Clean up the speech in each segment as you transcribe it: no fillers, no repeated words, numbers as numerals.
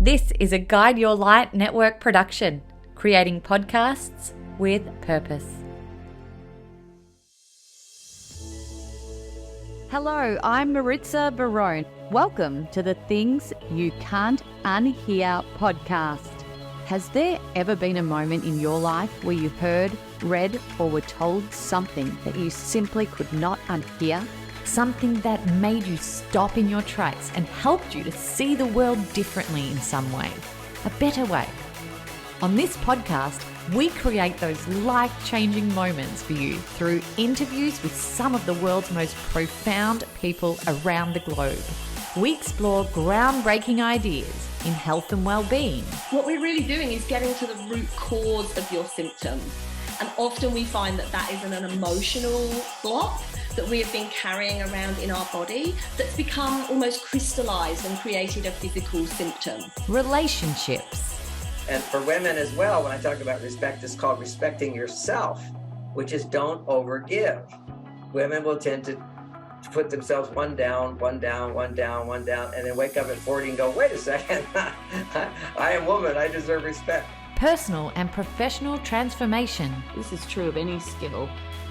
This is a Guide Your Light network production, creating podcasts with purpose. Hello, I'm Maritza Barone. Welcome to the Things You Can't Unhear podcast. Has there ever been a moment in your life where you heard, read, or were told something that you simply could not unhear? Something that made you stop in your tracks and helped you to see the world differently in some way, a better way. On this podcast, we create those life-changing moments for you through interviews with some of the world's most profound people around the globe. We explore groundbreaking ideas in health and well-being. What we're really doing is getting to the root cause of your symptoms. And often we find that is an emotional block that we have been carrying around in our body that's become almost crystallized and created a physical symptom. Relationships. And for women as well, when I talk about respect, it's called respecting yourself, which is don't overgive. Women will tend to put themselves one down, and then wake up at 40 and go, wait a second, I am woman, I deserve respect. Personal and professional transformation. This is true of any skill.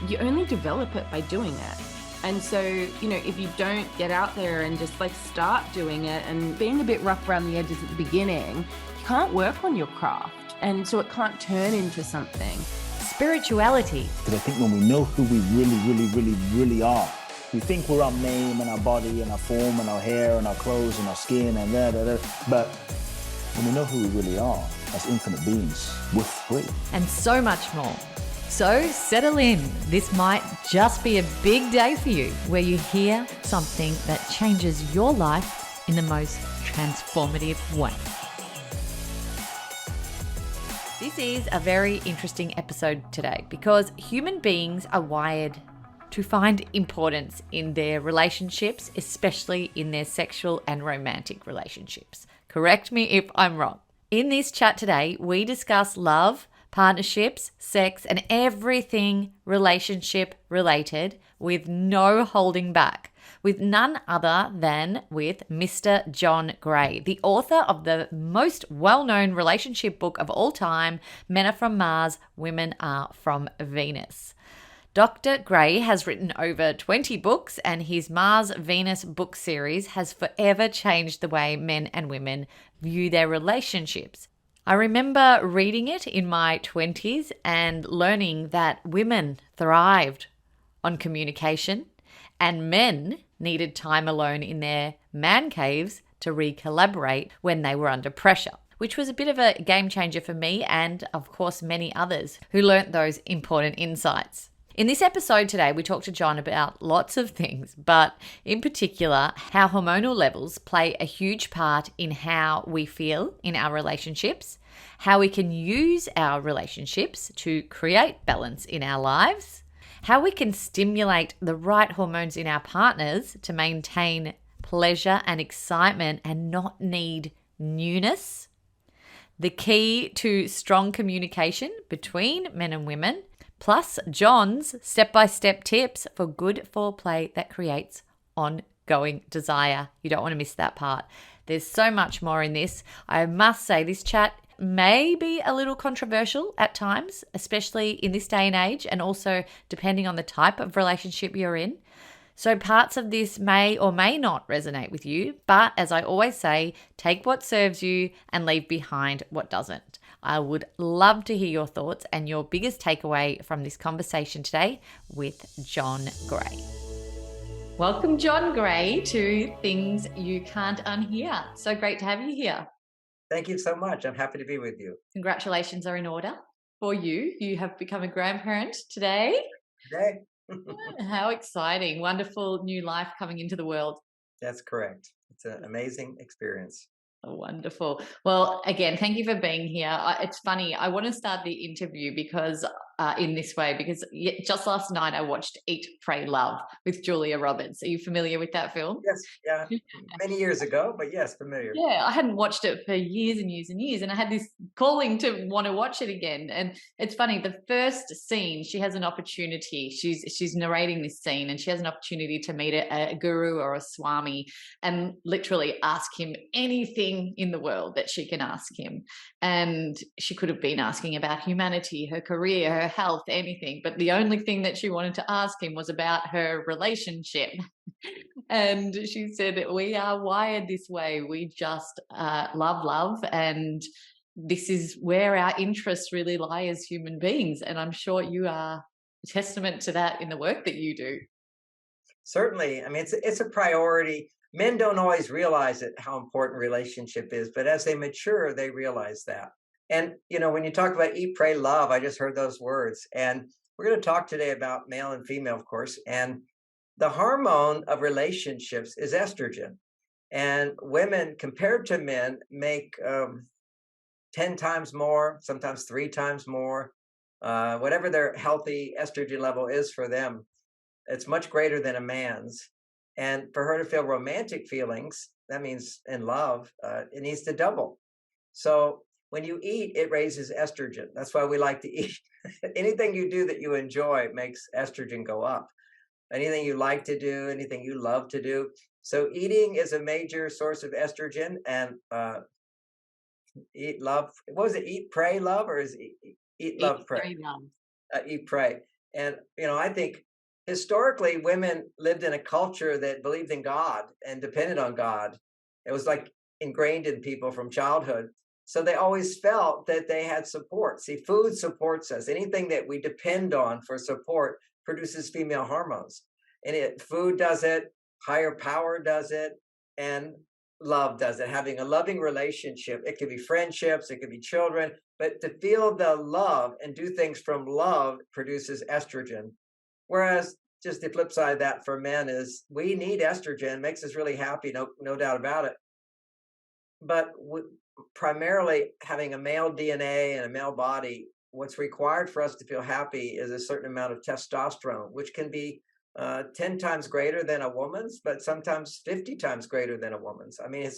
You only develop it by doing it. And so, if you don't get out there and just start doing it and being a bit rough around the edges at the beginning, you can't work on your craft. And so it can't turn into something. Spirituality. Because I think when we know who we really are, we think we're our name and our body and our form and our hair and our clothes and our skin and but when we know who we really are as infinite beings, we're free. And so much more. So settle in. This might just be a big day for you where you hear something that changes your life in the most transformative way. This is a very interesting episode today because human beings are wired to find importance in their relationships, especially in their sexual and romantic relationships. Correct me if I'm wrong. In this chat today, we discuss love, partnerships, sex, and everything relationship related with no holding back, with none other than with Mr. John Gray, the author of the most well-known relationship book of all time, Men Are From Mars, Women Are From Venus. Dr. Gray has written over 20 books, and his Mars-Venus book series has forever changed the way men and women view their relationships. I remember reading it in my 20s and learning that women thrived on communication and men needed time alone in their man caves to re-collaborate when they were under pressure, which was a bit of a game changer for me and, of course, many others who learnt those important insights. In this episode today, we talked to John about lots of things, but in particular, how hormonal levels play a huge part in how we feel in our relationships, how we can use our relationships to create balance in our lives, how we can stimulate the right hormones in our partners to maintain pleasure and excitement and not need newness, the key to strong communication between men and women, plus John's step-by-step tips for good foreplay that creates ongoing desire. You don't want to miss that part. There's so much more in this. I must say this chat may be a little controversial at times, especially in this day and age, and also depending on the type of relationship you're in. So parts of this may or may not resonate with you, but as I always say, take what serves you and leave behind what doesn't. I would love to hear your thoughts and your biggest takeaway from this conversation today with John Gray. Welcome, John Gray, to Things You Can't Unhear. So great to have you here. Thank you so much. I'm happy to be with you. Congratulations are in order for you. You have become a grandparent today. Today. How exciting. Wonderful new life coming into the world. That's correct. It's an amazing experience. Wonderful. Well, again, thank you for being here. It's funny. I want to start the interview because in this way, because just last night I watched Eat, Pray, Love with Julia Roberts. Are you familiar with that film? Yes, yeah, many years ago, but yes, familiar. Yeah, I hadn't watched it for years and years and years, and I had this calling to want to watch it again. And it's funny, the first scene, she has an opportunity. She's narrating this scene, and she has an opportunity to meet a guru or a swami, and literally ask him anything in the world that she can ask him. And she could have been asking about humanity, her career, her health, anything, but the only thing that she wanted to ask him was about her relationship. And she said, we are wired this way. We just love, and this is where our interests really lie as human beings. And I'm sure you are a testament to that in the work that you do. Certainly. I mean, it's a priority. Men don't always realize it, how important relationship is, but as they mature, they realize that. And, when you talk about eat, pray, love, I just heard those words. And we're going to talk today about male and female, of course. And the hormone of relationships is estrogen. And women, compared to men, make 10 times more, sometimes 3 times more, whatever their healthy estrogen level is for them. It's much greater than a man's. And for her to feel romantic feelings, that means in love, it needs to double. So when you eat, it raises estrogen. That's why we like to eat. Anything you do that you enjoy makes estrogen go up. Anything you like to do, anything you love to do. So eating is a major source of estrogen. And eat, love. What was it? Eat, pray, love, or is it eat, love, pray? Eat, pray. And I think historically women lived in a culture that believed in God and depended on God. It was like ingrained in people from childhood. So they always felt that they had support. See, food supports us. Anything that we depend on for support produces female hormones. And food does it, higher power does it, and love does it. Having a loving relationship, it could be friendships, it could be children, but to feel the love and do things from love produces estrogen. Whereas just the flip side of that for men is we need estrogen, makes us really happy, no doubt about it. But primarily having a male DNA and a male body, what's required for us to feel happy is a certain amount of testosterone, which can be 10 times greater than a woman's, but sometimes 50 times greater than a woman's. I mean,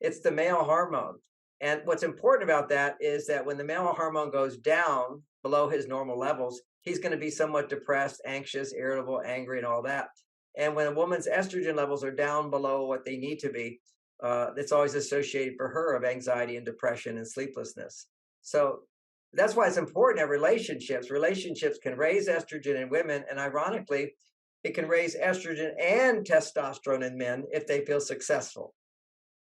it's the male hormone. And what's important about that is that when the male hormone goes down below his normal levels, he's going to be somewhat depressed, anxious, irritable, angry, and all that. And when a woman's estrogen levels are down below what they need to be, it's always associated for her of anxiety and depression and sleeplessness. So that's why it's important to have relationships. Relationships can raise estrogen in women, and ironically, it can raise estrogen and testosterone in men if they feel successful.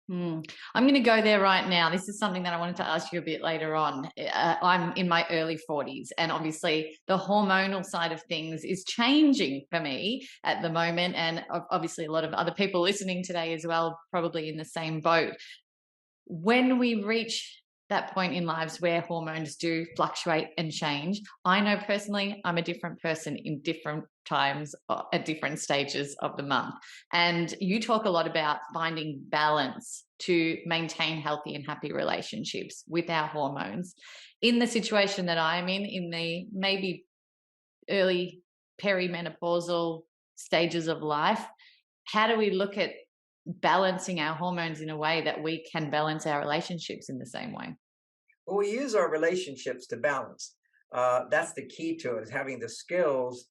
I'm going to go there right now. This is something that I wanted to ask you a bit later on. I'm in my early 40s, and obviously the hormonal side of things is changing for me at the moment. And obviously a lot of other people listening today as well, probably in the same boat. When we reach that point in lives where hormones do fluctuate and change, I know personally I'm a different person in different times at different stages of the month. And you talk a lot about finding balance to maintain healthy and happy relationships with our hormones. In the situation that I'm in the maybe early perimenopausal stages of life, how do we look at balancing our hormones in a way that we can balance our relationships in the same way? Well, we use our relationships to balance. That's the key to it, is having the skills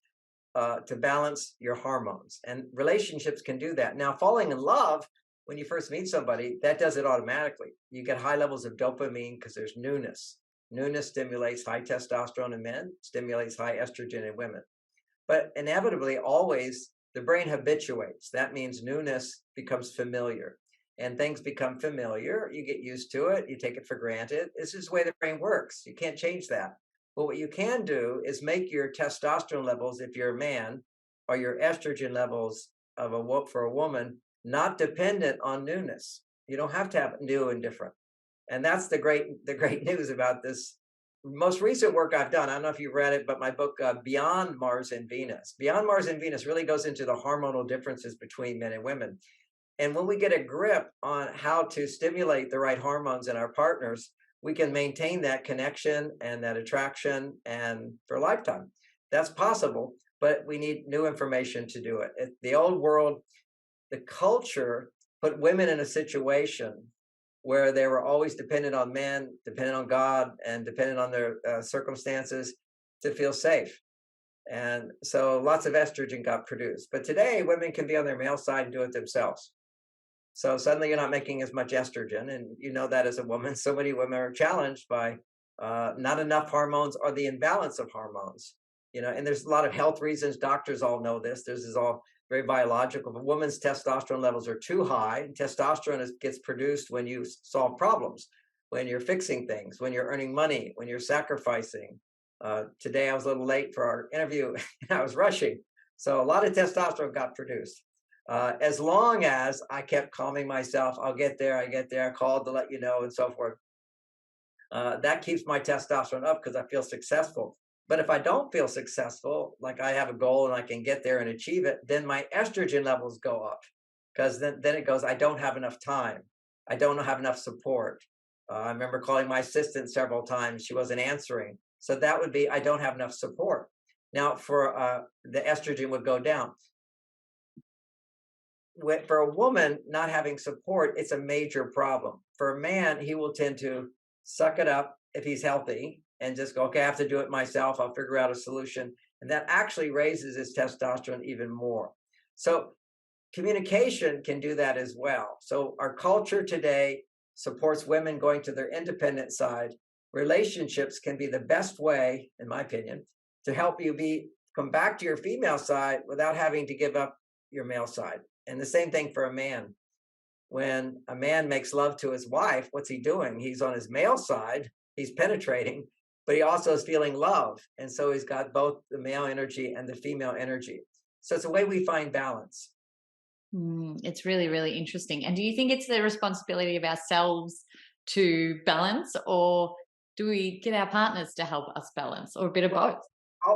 to balance your hormones. And relationships can do that. Now, falling in love, when you first meet somebody, that does it automatically. You get high levels of dopamine because there's newness. Newness stimulates high testosterone in men, stimulates high estrogen in women. But inevitably, always, the brain habituates. That means newness becomes familiar. And things become familiar. You get used to it. You take it for granted. This is the way the brain works. You can't change that. But what you can do is make your testosterone levels, if you're a man, or your estrogen levels for a woman, not dependent on newness. You don't have to have new and different. And that's the great news about this most recent work I've done. I don't know if you've read it, but my book, Beyond Mars and Venus. Beyond Mars and Venus really goes into the hormonal differences between men and women. And when we get a grip on how to stimulate the right hormones in our partners, we can maintain that connection and that attraction and for a lifetime. That's possible, but we need new information to do it. The old world, the culture put women in a situation where they were always dependent on men, dependent on God, and dependent on their circumstances to feel safe. And so lots of estrogen got produced. But today, women can be on their male side and do it themselves. So suddenly you're not making as much estrogen. And you know that as a woman, so many women are challenged by not enough hormones or the imbalance of hormones. And there's a lot of health reasons. Doctors all know this. This is all very biological. If a woman's testosterone levels are too high, and testosterone gets produced when you solve problems, when you're fixing things, when you're earning money, when you're sacrificing. Today I was a little late for our interview and I was rushing. So a lot of testosterone got produced. As long as I kept calming myself, I get there, I called to let you know, and so forth. That keeps my testosterone up because I feel successful. But if I don't feel successful, like I have a goal and I can get there and achieve it, then my estrogen levels go up, because then it goes, I don't have enough time. I don't have enough support. I remember calling my assistant several times. She wasn't answering. So that would be, I don't have enough support. Now for the estrogen would go down. For a woman not having support, it's a major problem. For a man, he will tend to suck it up if he's healthy and just go, okay, I have to do it myself. I'll figure out a solution. And that actually raises his testosterone even more. So communication can do that as well. So our culture today supports women going to their independent side. Relationships can be the best way, in my opinion, to help you come back to your female side without having to give up your male side. And the same thing for a man. When a man makes love to his wife, what's he doing? He's on his male side, he's penetrating, but he also is feeling love. And so he's got both the male energy and the female energy. So it's a way we find balance. It's really, really interesting. And do you think it's the responsibility of ourselves to balance, or do we get our partners to help us balance, or a bit of both?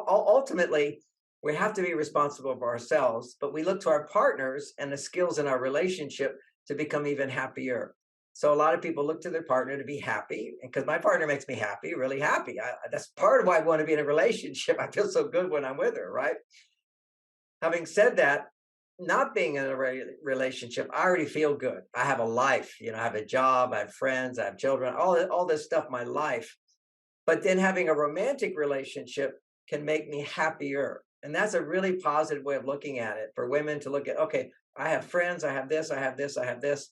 Ultimately, we have to be responsible for ourselves, but we look to our partners and the skills in our relationship to become even happier. So a lot of people look to their partner to be happy, because my partner makes me happy, really happy. That's part of why I want to be in a relationship. I feel so good when I'm with her, right? Having said that, not being in a relationship, I already feel good. I have a life, I have a job, I have friends, I have children, all this stuff, my life. But then having a romantic relationship can make me happier. And that's a really positive way of looking at it for women to look at, okay, I have friends, I have this, I have this, I have this.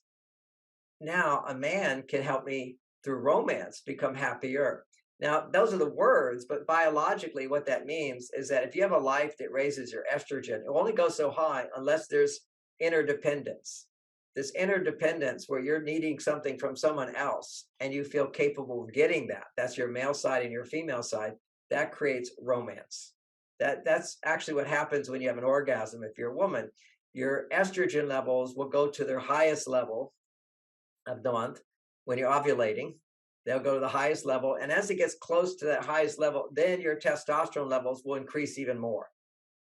Now a man can help me through romance become happier. Now, those are the words, but biologically what that means is that if you have a life that raises your estrogen, it will only go so high unless there's interdependence. This interdependence where you're needing something from someone else and you feel capable of getting that. That's your male side and your female side. That creates romance. That's actually what happens when you have an orgasm. If you're a woman, your estrogen levels will go to their highest level of the month. When you're ovulating, they'll go to the highest level. And as it gets close to that highest level, then your testosterone levels will increase even more.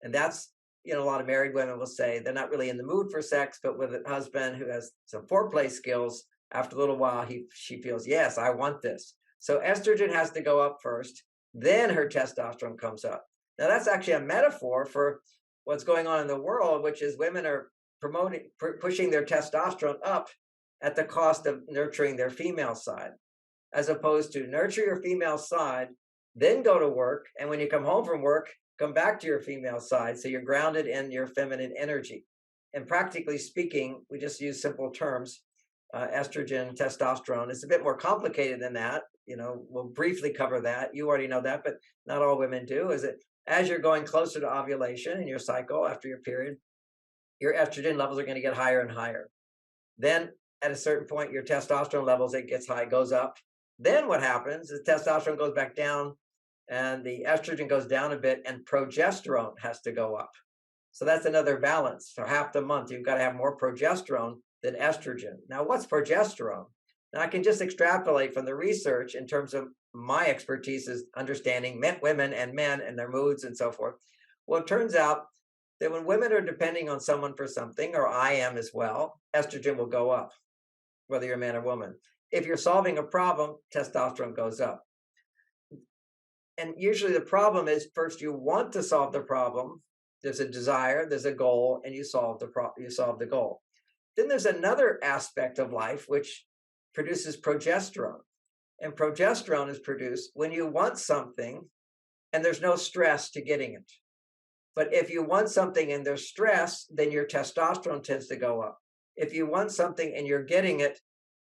And that's, a lot of married women will say they're not really in the mood for sex, but with a husband who has some foreplay skills, after a little while, she feels, yes, I want this. So estrogen has to go up first, then her testosterone comes up. Now, that's actually a metaphor for what's going on in the world, which is women are pushing their testosterone up at the cost of nurturing their female side, as opposed to nurture your female side, then go to work. And when you come home from work, come back to your female side. So you're grounded in your feminine energy. And practically speaking, we just use simple terms, estrogen, testosterone. It's a bit more complicated than that. We'll briefly cover that. You already know that, but not all women do. Is that as you're going closer to ovulation in your cycle after your period, your estrogen levels are going to get higher and higher. Then at a certain point, your testosterone levels, it gets high, goes up. Then what happens is testosterone goes back down and the estrogen goes down a bit and progesterone has to go up. So that's another balance. So half the month, you've got to have more progesterone than estrogen. Now, what's progesterone? Now, I can just extrapolate from the research in terms of my expertise is understanding women and men and their moods and so forth. Well, it turns out that when women are depending on someone for something, or I am as well, estrogen will go up, whether you're a man or woman. If you're solving a problem, testosterone goes up. And usually the problem is, first you want to solve the problem. There's a desire, there's a goal, and you solve the goal. Then there's another aspect of life which produces progesterone. And progesterone is produced when you want something and there's no stress to getting it. But if you want something and there's stress, then your testosterone tends to go up. If you want something and you're getting it,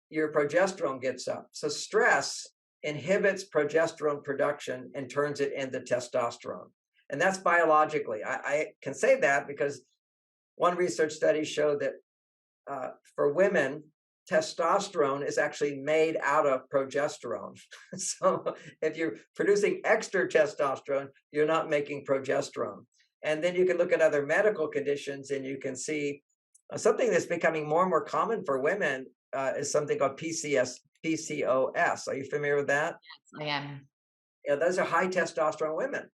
your progesterone gets up. So stress inhibits progesterone production and turns it into testosterone. And that's biologically. I can say that because one research study showed that for women, testosterone is actually made out of progesterone. So if you're producing extra testosterone, you're not making progesterone. And then you can look at other medical conditions and you can see something that's becoming more and more common for women is something called PCOS. Are you familiar with that? Yes, I am. Yeah, those are high testosterone women.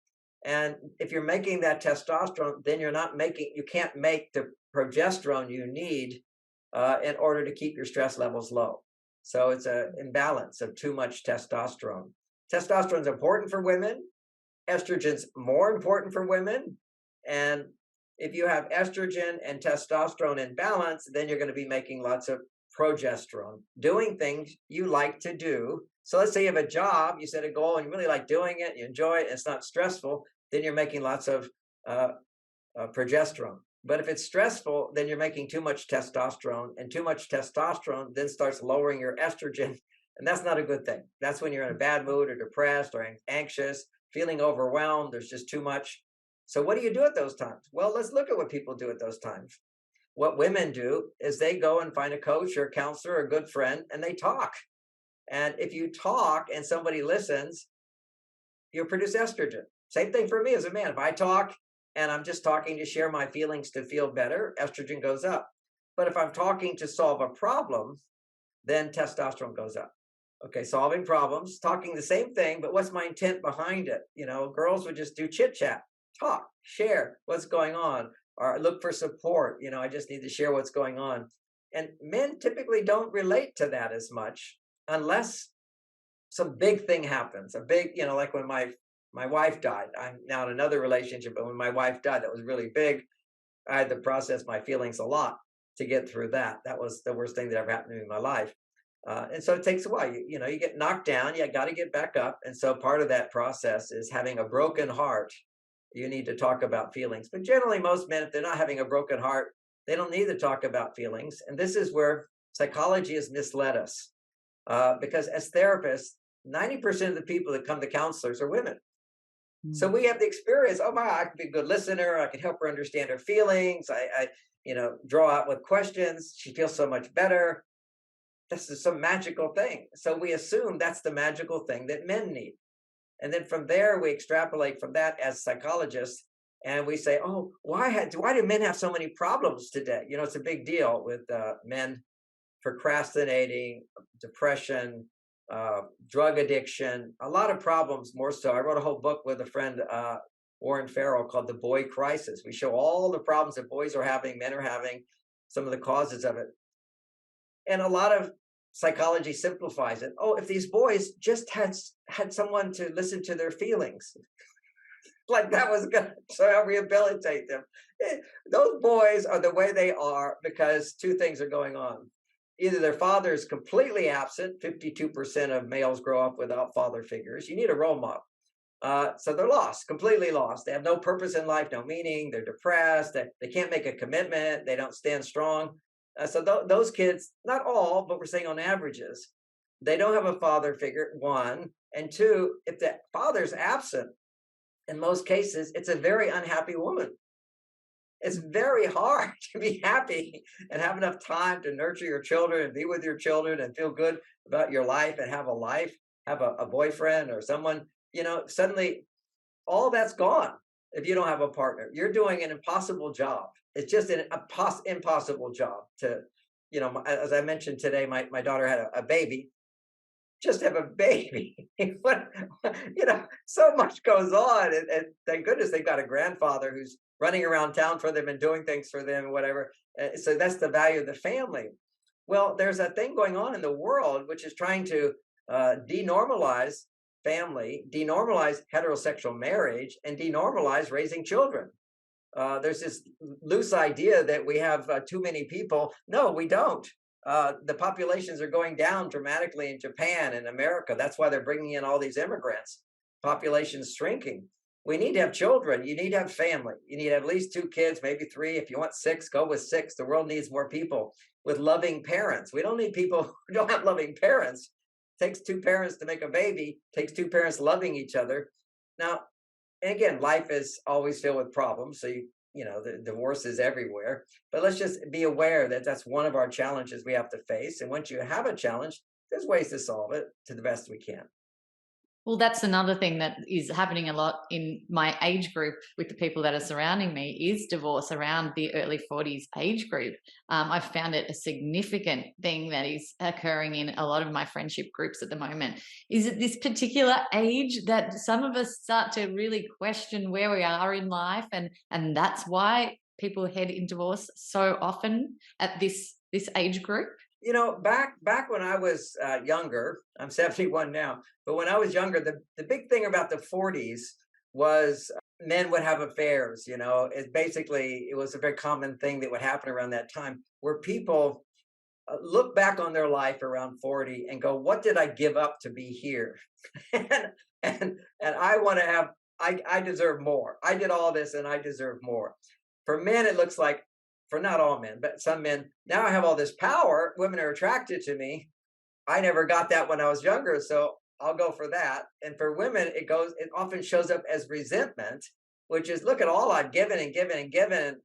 And if you're making that testosterone, then you can't make the progesterone you need in order to keep your stress levels low. So it's an imbalance of too much testosterone. Testosterone is important for women. Estrogen's more important for women. And if you have estrogen and testosterone in balance, then you're going to be making lots of progesterone, doing things you like to do. So let's say you have a job, you set a goal and you really like doing it, you enjoy it, and it's not stressful, then you're making lots of progesterone. But if it's stressful, then you're making too much testosterone, and too much testosterone then starts lowering your estrogen. And that's not a good thing. That's when you're in a bad mood or depressed or anxious, feeling overwhelmed. There's just too much. So what do you do at those times? Well, let's look at what people do at those times. What women do is they go and find a coach or a counselor or a good friend and they talk. And if you talk and somebody listens, you'll produce estrogen. Same thing for me as a man. If I talk and I'm just talking to share my feelings to feel better, estrogen goes up. But if I'm talking to solve a problem, then testosterone goes up. Okay, solving problems, talking the same thing, but what's my intent behind it? You know, girls would just do chit chat, talk, share what's going on, or look for support. You know, I just need to share what's going on. And men typically don't relate to that as much unless some big thing happens. A big, you know, like when my wife died. I'm now in another relationship, but when my wife died, that was really big. I had to process my feelings a lot to get through that. That was the worst thing that ever happened to me in my life. And so it takes a while. You know, you get knocked down, you got to get back up. And so part of that process is having a broken heart. You need to talk about feelings. But generally, most men, if they're not having a broken heart, they don't need to talk about feelings. And this is where psychology has misled us. Because as therapists, 90% of the people that come to counselors are women. So we have the experience, oh my, I can be a good listener. I can help her understand her feelings. I draw out with questions. She feels so much better. This is some magical thing. So we assume that's the magical thing that men need. And then from there, we extrapolate from that as psychologists. And we say, oh, why do men have so many problems today? You know, it's a big deal with men procrastinating, depression, drug addiction, a lot of problems more so. I wrote a whole book with a friend, Warren Farrell, called The Boy Crisis. We show all the problems that boys are having, men are having, some of the causes of it. And a lot of psychology simplifies it. Oh, if these boys just had someone to listen to their feelings, like that was going to rehabilitate them. Those boys are the way they are because two things are going on. Either their father is completely absent. 52% of males grow up without father figures. You need a role model. So they're lost, completely lost. They have no purpose in life, no meaning. They're depressed. They can't make a commitment. They don't stand strong. So those kids, not all, but we're saying on averages, they don't have a father figure, one. And two, if the father's absent, in most cases, it's a very unhappy woman. It's very hard to be happy and have enough time to nurture your children and be with your children and feel good about your life and have a life, have a boyfriend or someone, you know, suddenly all that's gone if you don't have a partner. You're doing an impossible job. It's just an impossible job to, you know, as I mentioned today, my daughter had a baby. Just have a baby. You know, so much goes on. And thank goodness they've got a grandfather who's running around town for them and doing things for them and whatever. So that's the value of the family. Well, there's a thing going on in the world which is trying to denormalize family, denormalize heterosexual marriage, and denormalize raising children. There's this loose idea that we have too many people. No, we don't. The populations are going down dramatically in Japan and America. That's why they're bringing in all these immigrants. Population's shrinking. We need to have children. You need to have family. You need to have at least 2 kids, maybe 3. If you want 6, go with 6. The world needs more people with loving parents. We don't need people who don't have loving parents. It takes 2 parents to make a baby. It takes 2 parents loving each other. Now, and again, life is always filled with problems. So, the divorce is everywhere. But let's just be aware that that's one of our challenges we have to face. And once you have a challenge, there's ways to solve it to the best we can. Well, that's another thing that is happening a lot in my age group with the people that are surrounding me is divorce around the early 40s age group. I've found it a significant thing that is occurring in a lot of my friendship groups at the moment. Is it this particular age that some of us start to really question where we are in life, and that's why people head in divorce so often at this age group? Back when I was younger, I'm 71 now, but when I was younger, the big thing about the 40s was men would have affairs. It was a very common thing that would happen around that time, where people look back on their life around 40 and go, what did I give up to be here? and I want to have, I deserve more. I did all this and I deserve more. For men, it looks like, for not all men, but some men, now I have all this power. Women are attracted to me. I never got that when I was younger, so I'll go for that. And for women, it often shows up as resentment, which is, look at all I've given and given and given. And,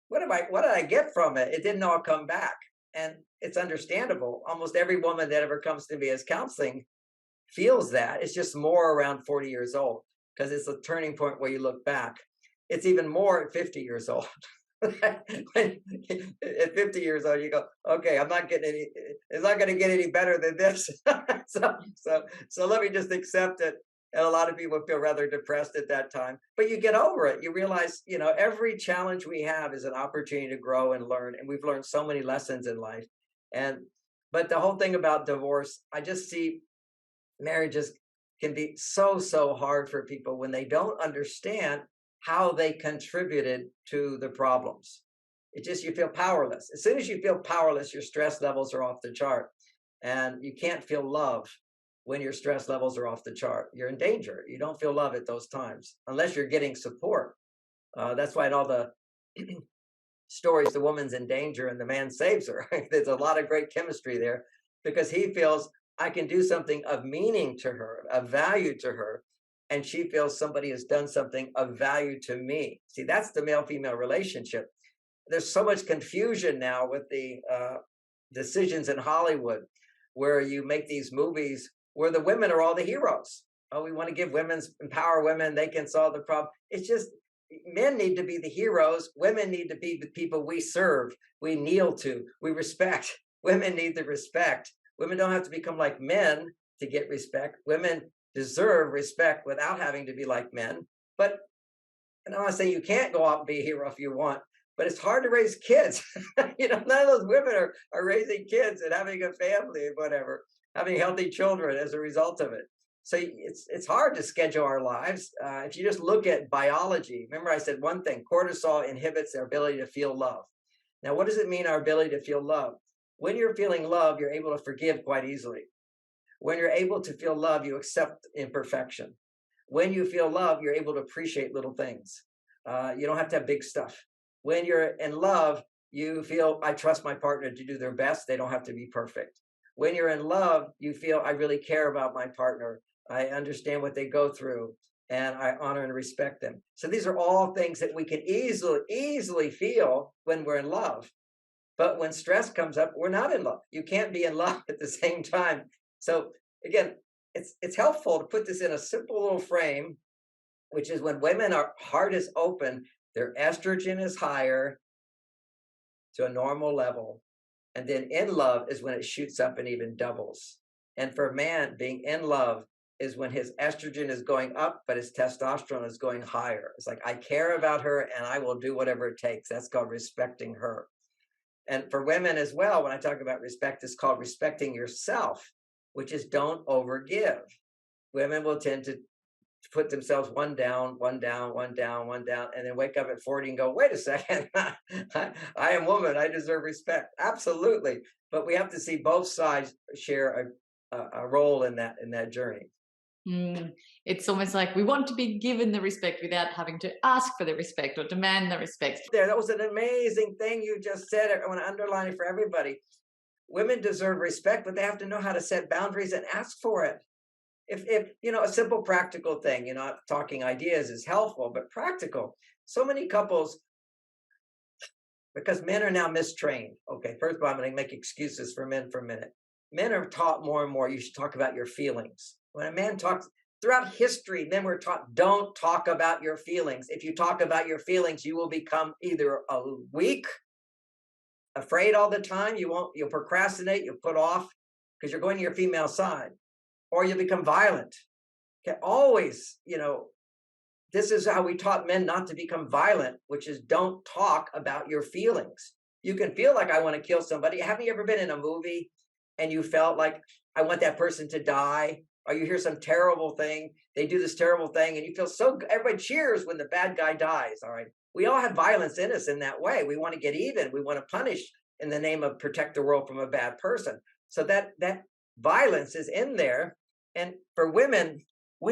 what did I get from it? It didn't all come back. And it's understandable. Almost every woman that ever comes to me as counseling feels that. It's just more around 40 years old, because it's a turning point where you look back. It's even more at 50 years old. At 50 years old, you go, okay, I'm not getting any, it's not going to get any better than this. so let me just accept it. And a lot of people feel rather depressed at that time, but you get over it. You realize, every challenge we have is an opportunity to grow and learn. And we've learned so many lessons in life. But the whole thing about divorce, I just see marriages can be so hard for people when they don't understand how they contributed to the problems. You feel powerless. As soon as you feel powerless, your stress levels are off the chart. And you can't feel love when your stress levels are off the chart. You're in danger. You don't feel love at those times, unless you're getting support. That's why in all the stories, the woman's in danger and the man saves her. There's a lot of great chemistry there, because he feels, I can do something of meaning to her, of value to her. And she feels somebody has done something of value to me. See, that's the male-female relationship. There's so much confusion now with the decisions in Hollywood, where you make these movies where the women are all the heroes. Oh, we want to empower women. They can solve the problem. It's just, men need to be the heroes. Women need to be the people we serve, we kneel to, we respect. Women need the respect. Women don't have to become like men to get respect. Women deserve respect without having to be like men. But, and I'm not saying you can't go out and be a hero if you want, but it's hard to raise kids. None of those women are raising kids and having a family and whatever, having healthy children as a result of it. So it's hard to schedule our lives. If you just look at biology, remember I said one thing, cortisol inhibits our ability to feel love. Now, what does it mean, our ability to feel love? When you're feeling love, you're able to forgive quite easily. When you're able to feel love, you accept imperfection. When you feel love, you're able to appreciate little things. You don't have to have big stuff. When you're in love, you feel, I trust my partner to do their best. They don't have to be perfect. When you're in love, you feel, I really care about my partner. I understand what they go through, and I honor and respect them. So these are all things that we can easily feel when we're in love. But when stress comes up, we're not in love. You can't be in love at the same time. So again, it's helpful to put this in a simple little frame, which is when women are heart is open, their estrogen is higher to a normal level. And then in love is when it shoots up and even doubles. And for a man, being in love is when his estrogen is going up, but his testosterone is going higher. It's like, I care about her and I will do whatever it takes. That's called respecting her. And for women as well, when I talk about respect, it's called respecting yourself, which is don't overgive. Women will tend to put themselves one down, one down, one down, one down, and then wake up at 40 and go, wait a second, I am woman, I deserve respect. Absolutely. But we have to see both sides share a role in that journey. It's almost like we want to be given the respect without having to ask for the respect or demand the respect. That was an amazing thing you just said. I want to underline it for everybody. Women deserve respect, but they have to know how to set boundaries and ask for it. If a simple practical thing, talking ideas is helpful, but practical. So many couples, because men are now mistrained. Okay, first of all, I'm going to make excuses for men for a minute. Men are taught more and more, you should talk about your feelings. When a man talks, throughout history, men were taught, don't talk about your feelings. If you talk about your feelings, you will become either weak, afraid all the time, you'll procrastinate, you'll put off because you're going to your female side, or you become violent. Okay, always, this is how we taught men not to become violent, which is don't talk about your feelings. You can feel like I want to kill somebody. Haven't you ever been in a movie and you felt like I want that person to die? Or you hear some terrible thing, they do this terrible thing, and you feel so good. Everybody cheers when the bad guy dies, all right? We all have violence in us in that way. We want to get even. We want to punish in the name of protect the world from a bad person. So that violence is in there. And for women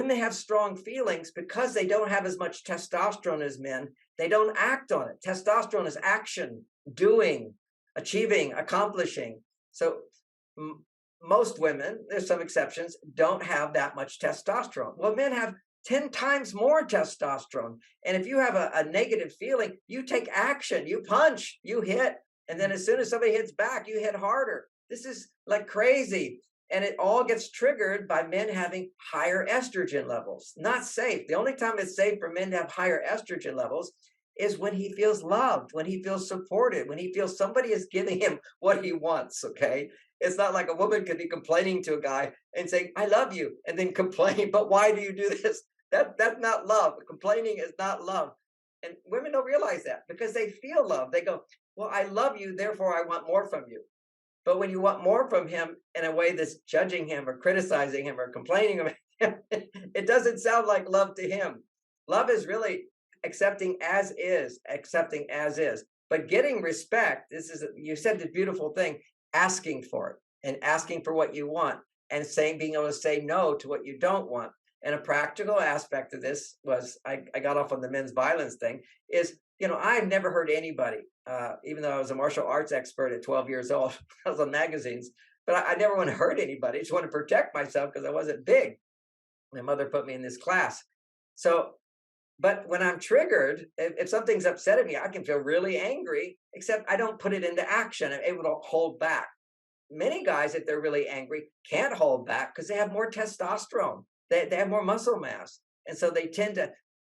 have strong feelings because they don't have as much testosterone as men. They don't act on it. Testosterone is action, doing, achieving, accomplishing. So most women, there's some exceptions, don't have that much testosterone. Well, men have 10 times more testosterone. And if you have a negative feeling, you take action, you punch, you hit. And then as soon as somebody hits back, you hit harder. This is like crazy. And it all gets triggered by men having higher estrogen levels. Not safe. The only time it's safe for men to have higher estrogen levels is when he feels loved, when he feels supported, when he feels somebody is giving him what he wants, okay? It's not like a woman could be complaining to a guy and saying, I love you, and then complain, but why do you do this? That's not love. Complaining is not love. And women don't realize that because they feel love. They go, well, I love you, therefore I want more from you. But when you want more from him in a way that's judging him or criticizing him or complaining about him, it doesn't sound like love to him. Love is really accepting as is. But getting respect, you said the beautiful thing, asking for it and asking for what you want and being able to say no to what you don't want. And a practical aspect of this was, I got off on the men's violence thing, is, I've never hurt anybody, even though I was a martial arts expert at 12 years old, I was on magazines, but I never want to hurt anybody. I just want to protect myself because I wasn't big. My mother put me in this class. But when I'm triggered, if something's upsetting me, I can feel really angry, except I don't put it into action. I'm able to hold back. Many guys, if they're really angry, can't hold back because they have more testosterone. They have more muscle mass. And so they tend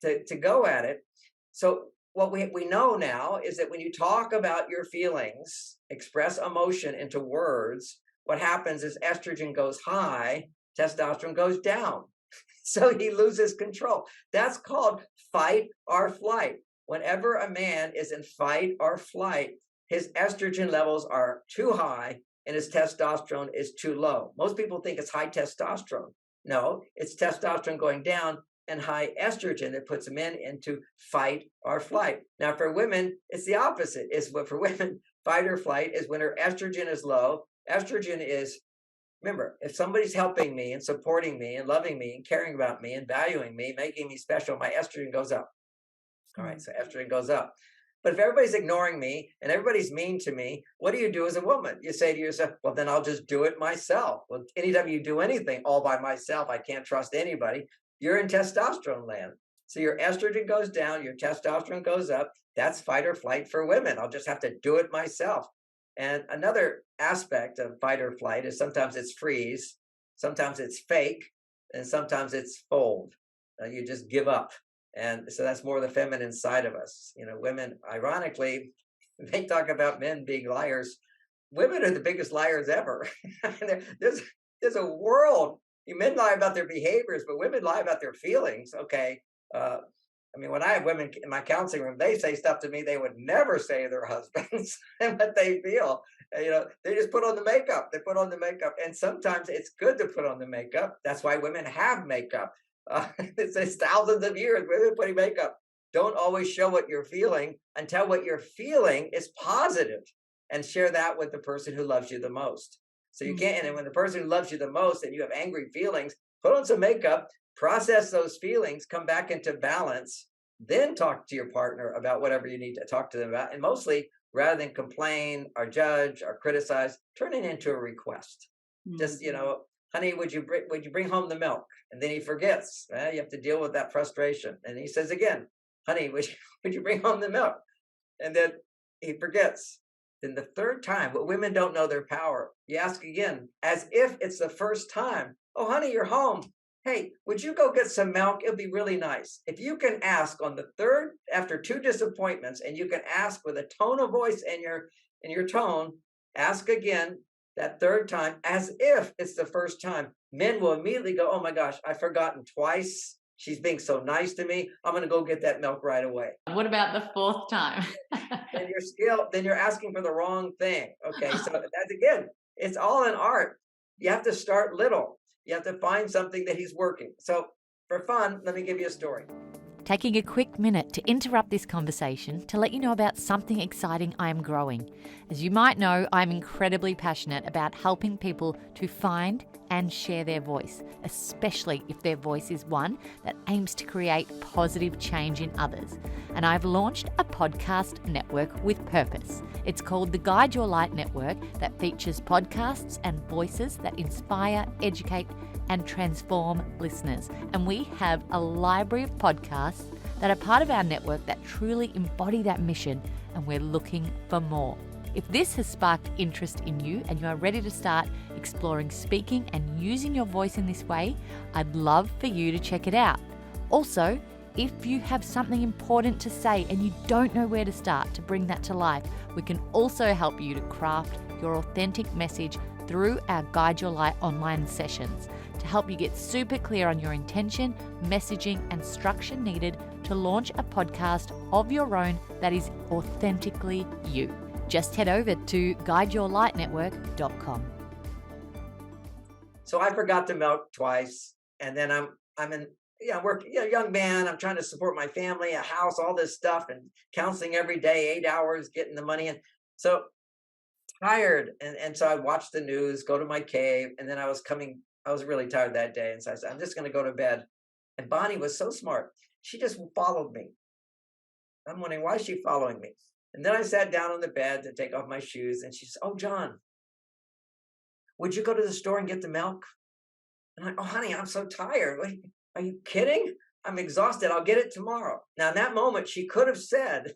to go at it. So what we know now is that when you talk about your feelings, express emotion into words, what happens is estrogen goes high, testosterone goes down. So he loses control. That's called fight or flight. Whenever a man is in fight or flight, his estrogen levels are too high and his testosterone is too low. Most people think it's high testosterone. No, it's testosterone going down and high estrogen that puts men into fight or flight. Now, for women, it's the opposite. For women, fight or flight is when her estrogen is low. Estrogen is, remember, if somebody's helping me and supporting me and loving me and caring about me and valuing me, making me special, my estrogen goes up. All right, so estrogen goes up. But if everybody's ignoring me and everybody's mean to me, what do you do as a woman? You say to yourself, well, then I'll just do it myself. Well, anytime you do anything all by myself, I can't trust anybody. You're in testosterone land. So your estrogen goes down, your testosterone goes up. That's fight or flight for women. I'll just have to do it myself. And another aspect of fight or flight is sometimes it's freeze, sometimes it's fake, and sometimes it's fold. You just give up. And so that's more the feminine side of us. Women, ironically, they talk about men being liars. Women are the biggest liars ever. There's a world. Men lie about their behaviors, but women lie about their feelings. Okay. I mean, when I have women in my counseling room, they say stuff to me they would never say to their husbands and what they feel. And, they just put on the makeup. They put on the makeup. And sometimes it's good to put on the makeup. That's why women have makeup. It's thousands of years, women putting makeup. Don't always show what you're feeling until what you're feeling is positive, and share that with the person who loves you the most. So you can't, and when the person who loves you the most and you have angry feelings, put on some makeup, process those feelings, come back into balance, then talk to your partner about whatever you need to talk to them about. And mostly, rather than complain or judge or criticize, turn it into a request. Just, honey, would you bring home the milk? And then he forgets. You have to deal with that frustration. And he says again, honey, would you bring home the milk? And then he forgets. Then the third time, but women don't know their power. You ask again, as if it's the first time. Oh, honey, you're home. Hey, would you go get some milk? It'll be really nice. If you can ask on the third, after 2 disappointments, and you can ask with a tone of voice in your tone, ask again that third time, as if it's the first time. Men will immediately go, oh my gosh, I've forgotten twice. She's being so nice to me. I'm going to go get that milk right away. What about the 4th time? Then you're asking for the wrong thing. Okay, so that's again, it's all an art. You have to start little. You have to find something that he's working. So for fun, let me give you a story. Taking a quick minute to interrupt this conversation to let you know about something exciting I am growing. As you might know, I'm incredibly passionate about helping people to find and share their voice, especially if their voice is one that aims to create positive change in others. And I've launched a podcast network with purpose. It's called the Guide Your Light Network, that features podcasts and voices that inspire, educate, and transform listeners. And we have a library of podcasts that are part of our network that truly embody that mission, and we're looking for more. If this has sparked interest in you and you are ready to start exploring speaking and using your voice in this way, I'd love for you to check it out. Also, if you have something important to say and you don't know where to start to bring that to life, we can also help you to craft your authentic message through our Guide Your Light online sessions to help you get super clear on your intention, messaging, and structure needed to launch a podcast of your own that is authentically you. Just head over to guideyourlightnetwork.com. So I forgot the milk twice, and then I'm in work, young man. I'm trying to support my family, a house, all this stuff, and counseling every day, 8 hours, getting the money in. So tired, and so I watched the news, go to my cave, and then I was really tired that day, and so I said, I'm just going to go to bed. And Bonnie was so smart; she just followed me. I'm wondering, why is she following me? And then I sat down on the bed to take off my shoes, and she said, oh, John, would you go to the store and get the milk? And I'm like, oh, honey, I'm so tired. Are you kidding? I'm exhausted. I'll get it tomorrow. Now, in that moment, she could have said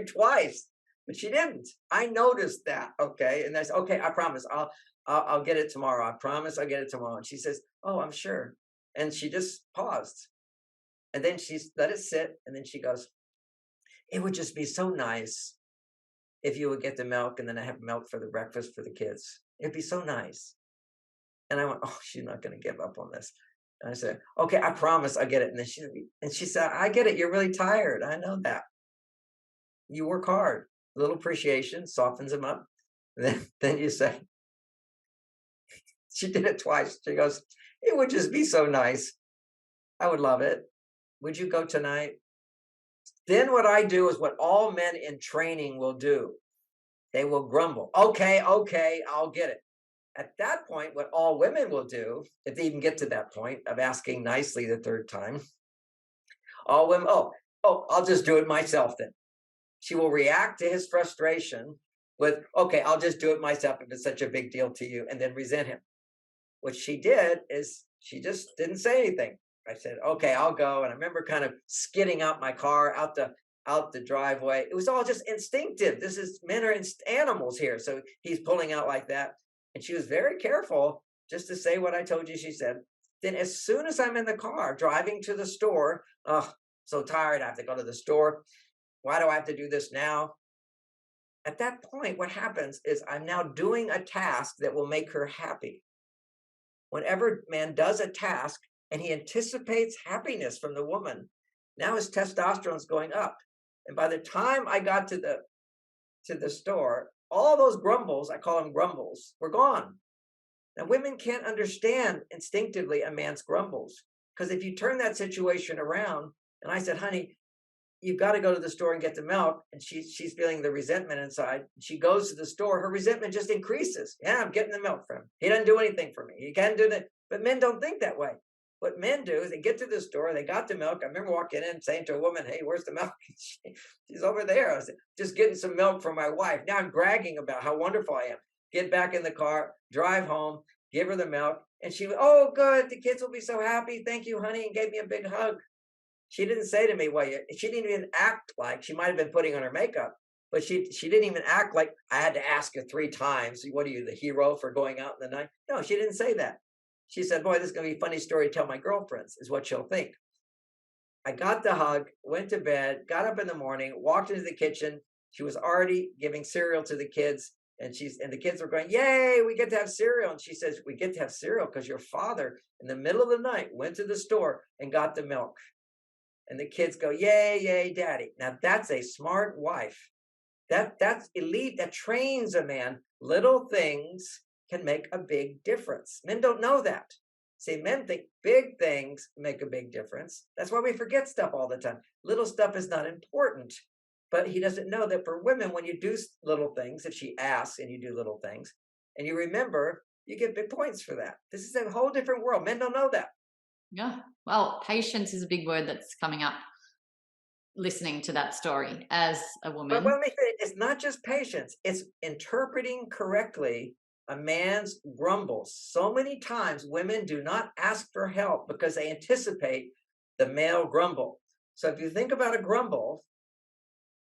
twice, but she didn't. I noticed that. Okay. And I said, okay, I promise I'll get it tomorrow. I promise I'll get it tomorrow. And she says, oh, I'm sure. And she just paused. And then she let it sit. And then she goes, it would just be so nice if you would get the milk and then I have milk for the breakfast for the kids. It'd be so nice. And I went, oh, she's not going to give up on this. And I said, okay, I promise I'll get it. And then she said, I get it. You're really tired. I know that. You work hard. A little appreciation softens them up. And then you say, she did it twice. She goes, it would just be so nice. I would love it. Would you go tonight? Then what I do is what all men in training will do. They will grumble. Okay, I'll get it. At that point, what all women will do, if they even get to that point of asking nicely the third time, all women, I'll just do it myself then. She will react to his frustration with, okay, I'll just do it myself if it's such a big deal to you, and then resent him. What she did is she just didn't say anything. I said, okay, I'll go. And I remember kind of skidding out my car out the driveway. It was all just instinctive. Men are animals here. So he's pulling out like that. And she was very careful just to say what I told you she said. Then as soon as I'm in the car driving to the store, oh, so tired, I have to go to the store. Why do I have to do this now? At that point, what happens is I'm now doing a task that will make her happy. Whenever man does a task and he anticipates happiness from the woman, Now his testosterone's going up. And by the time I got to the store, all those grumbles, I call them grumbles, were gone. Now, women can't understand instinctively a man's grumbles, because if you turn that situation around, and I said, honey, you've got to go to the store and get the milk, and she's feeling the resentment inside. She goes to the store, her resentment just increases. Yeah, I'm getting the milk for him. He doesn't do anything for me. He can't do that. But men don't think that way. What men do is they get to the store, they got the milk. I remember walking in saying to a woman, hey, where's the milk? She's over there. I said, just getting some milk for my wife. Now I'm bragging about how wonderful I am. Get back in the car, drive home, give her the milk. And she went, oh, good. The kids will be so happy. Thank you, honey. And gave me a big hug. She didn't say to me, well, she didn't even act like, she might have been putting on her makeup, but she didn't even act like I had to ask her 3 times. What are you, the hero for going out in the night? No, she didn't say that. She said, boy, this is going to be a funny story to tell my girlfriends, is what she'll think. I got the hug, went to bed, got up in the morning, walked into the kitchen. She was already giving cereal to the kids. And the kids were going, yay, we get to have cereal. And she says, we get to have cereal because your father in the middle of the night went to the store and got the milk. And the kids go, yay, yay, daddy. Now that's a smart wife. That's elite. That trains a man. Little things can make a big difference. Men don't know that. See, men think big things make a big difference. That's why we forget stuff all the time. Little stuff is not important. But he doesn't know that for women, when you do little things, if she asks and you do little things, and you remember, you get big points for that. This is a whole different world. Men don't know that. Yeah. Well, patience is a big word that's coming up listening to that story as a woman. But let me say, it's not just patience. It's interpreting correctly a man's grumbles. So many times women do not ask for help because they anticipate the male grumble. So if you think about a grumble,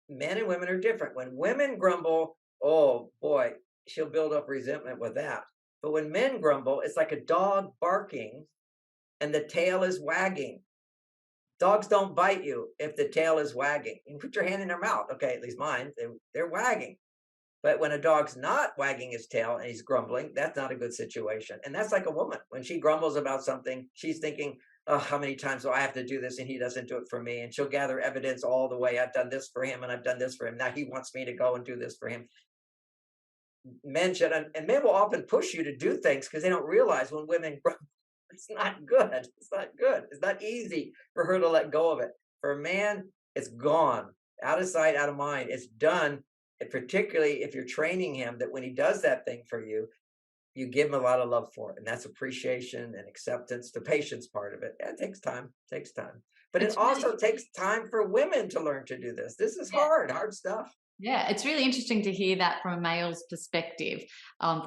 men and women are different. When women grumble, oh boy, she'll build up resentment with that. But when men grumble, it's like a dog barking and the tail is wagging. Dogs don't bite you if the tail is wagging. You can put your hand in their mouth. Okay, at least mine, they're wagging. But when a dog's not wagging his tail and he's grumbling, that's not a good situation. And that's like a woman. When she grumbles about something, she's thinking, oh, how many times do I have to do this and he doesn't do it for me? And she'll gather evidence all the way. I've done this for him and I've done this for him. Now he wants me to go and do this for him. Men should, and men will often push you to do things because they don't realize when women grumble, it's not good. It's not good. It's not easy for her to let go of it. For a man, it's gone. Out of sight, out of mind. It's done. And particularly if you're training him that when he does that thing for you, you give him a lot of love for it. And that's appreciation and acceptance, the patience part of it. It takes time, But it also takes time for women to learn to do this. This is hard stuff. Yeah, it's really interesting to hear that from a male's perspective,